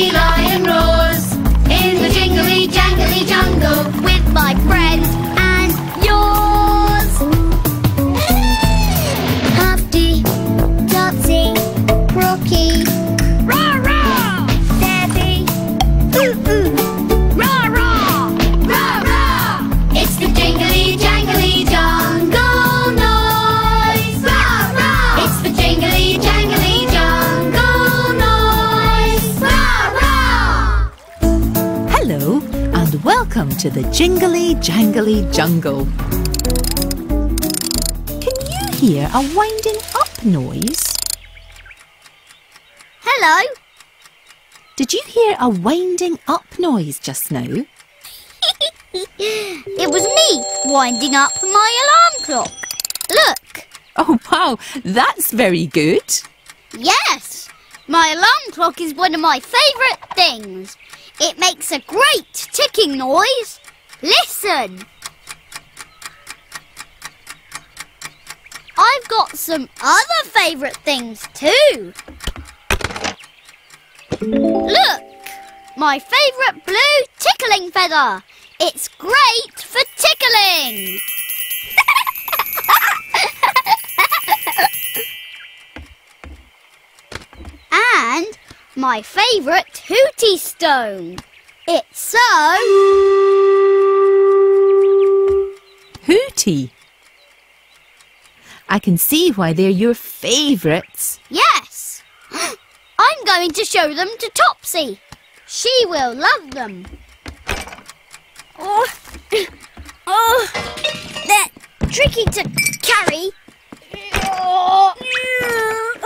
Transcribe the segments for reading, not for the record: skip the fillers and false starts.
happy lion roars in the jingly jangly jungle with my friends and yours. Humpty, Topsy, Rocky, rah-rah! Debbie, ooh-ooh, rah-rah! rah-rah. It's the jingly jangly jungle noise. Rah-rah. It's the jingly jangly jungle noise. Rah-rah. Hello and welcome to the Jingly Jangly Jungle. Can you hear a winding up noise? Hello. Did you hear a winding up noise just now? It was me winding up my alarm clock. Look. Oh wow, that's very good. Yes, my alarm clock is one of my favourite things. It makes a great ticking noise. Listen. I've got some other favourite things too. Look, my favourite blue tickling feather. It's great for tickling. And my favourite hooty stone. It's so... Hooty. I can see why they're your favourites. Yes. I'm going to show them to Topsy. She will love them. Oh, they're tricky to carry.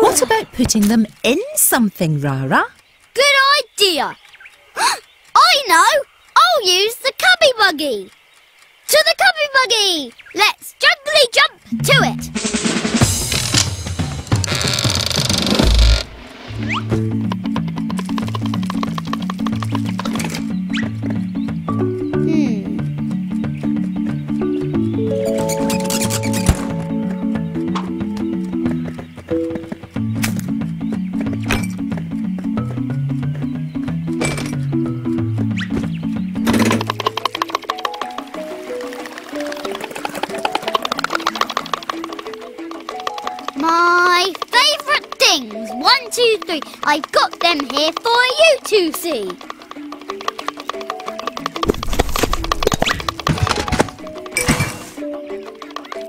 What about putting them in something, Rara? Good idea. I know. I'll use the cubby buggy. To the cubby buggy. Let's jungly jump to it. My favourite things. 1, 2, 3. I've got them here for you to see.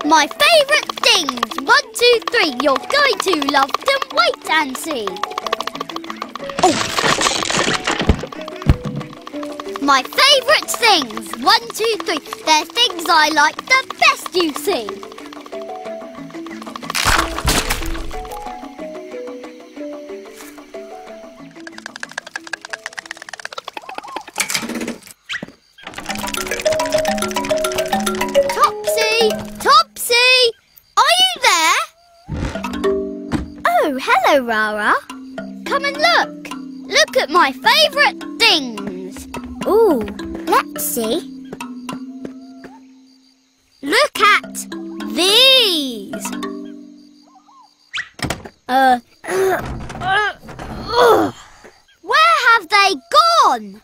My favourite things. 1, 2, 3. You're going to love them. Wait and see. Oh. My favourite things. 1, 2, 3. They're things I like the best, you see. Topsy! Are you there? Oh, hello, Rara. Come and look. Look at my favourite things. Ooh, let's see. Look at these. Where have they gone?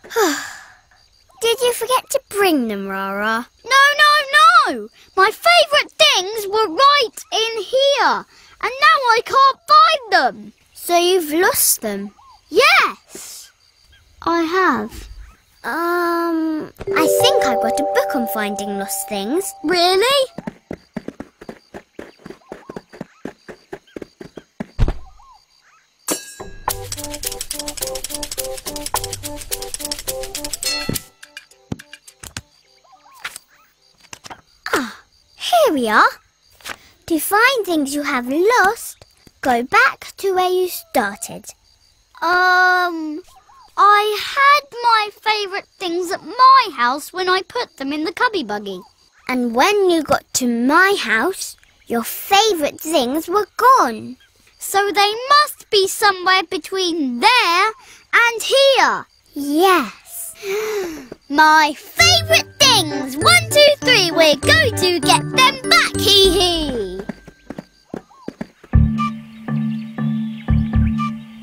Did you forget to bring them, Rara? No. My favourite things were right in here. And now I can't find them. So you've lost them? Yes. I have. I think I've got a book on finding lost things. Really? Here we are. To find things you have lost, go back to where you started. I had my favourite things at my house when I put them in the cubby buggy. And when you got to my house, your favourite things were gone. So they must be somewhere between there and here. Yes. My favourite things. 1, 2, 3. We're going to get them back, hee-hee.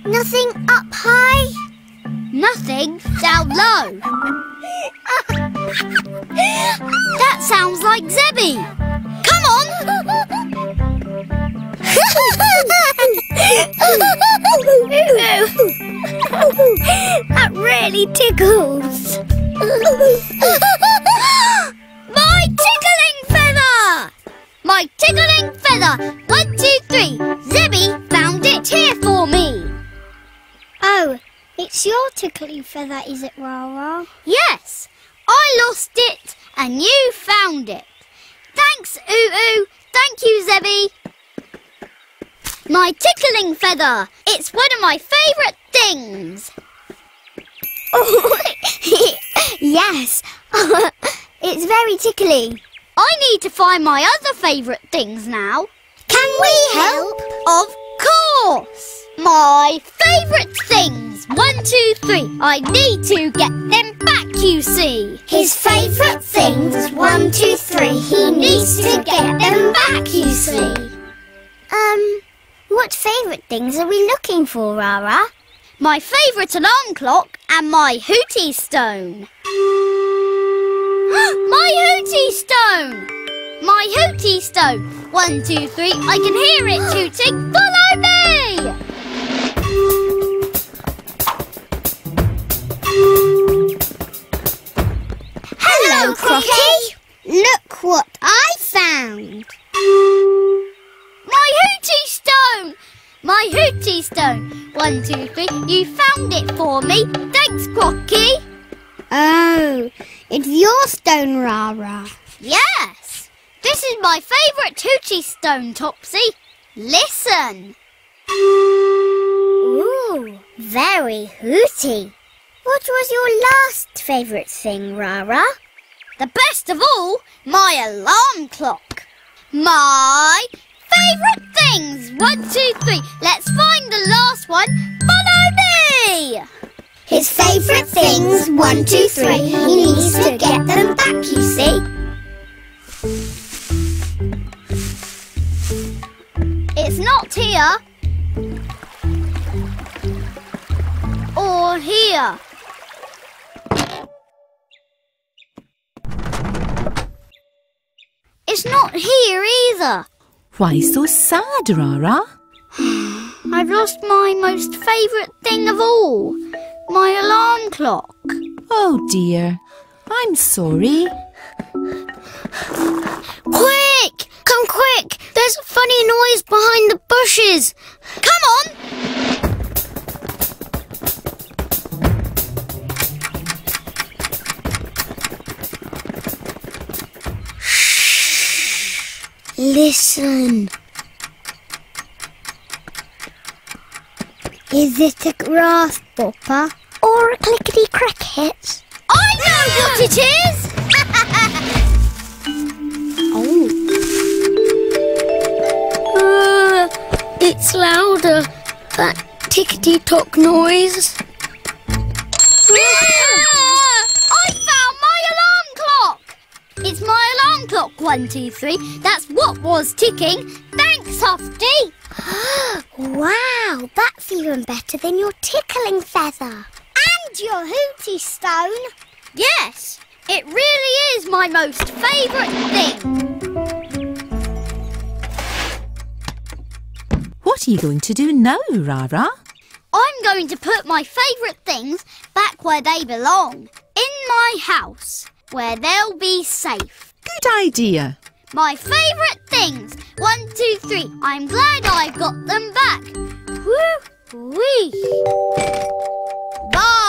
Nothing up high? Nothing down low. That sounds like Zebby. Come on. That really tickles. My tickling feather! My tickling feather! 1, 2, 3. Zebby found it here for me. Oh, it's your tickling feather, is it, Rara? Yes, I lost it and you found it. Thanks, Oo. Thank you, Zebby. My tickling feather. It's one of my favourite things. Oh, yes. It's very tickly. I need to find my other favourite things now. Can we help? Of course. My favourite things. 1, 2, 3. I need to get them back, you see. His favourite things. 1, 2, 3. He needs to get them back, you see. What favourite things are we looking for, Rara? My favourite alarm clock and my hootie stone. My hootie stone! My hootie stone. 1, 2, 3. I can hear it tooting. Follow me! Hello, Crocky. Look what I found. My hootie stone! My hootie stone. 1, 2, 3. You found it for me. Thanks, Crocky. Oh, it's your stone, Rara. Yes. This is my favourite hootie stone, Topsy. Listen. Ooh, very hooty. What was your last favourite thing, Rara? The best of all, my alarm clock. My favourite things. 1, 2, 3. Let's find the last one. Follow me. His favourite things. 1, 2, 3. He needs to get them back, you see. It's not here. Or here. It's not here either. Why so sad, Rara? I've lost my most favourite thing of all. My alarm clock. Oh dear, I'm sorry. Quick! Come quick! There's a funny noise behind the bushes. Come on! Listen. Is it a grasshopper or a clickety cricket? I know what it is! It's louder. That tickety-tock noise. I found my alarm clock! It's my alarm clock, 1, 2, 3. That's what was ticking. Thanks, Softy. Wow, that's even better than your tickling feather. And your hootie stone. Yes, it really is my most favourite thing. What are you going to do now, Rara? I'm going to put my favourite things back where they belong. In my house, where they'll be safe. Good idea. My favourite things. 1, 2, 3. I'm glad I got them back. Woo-wee. Bye.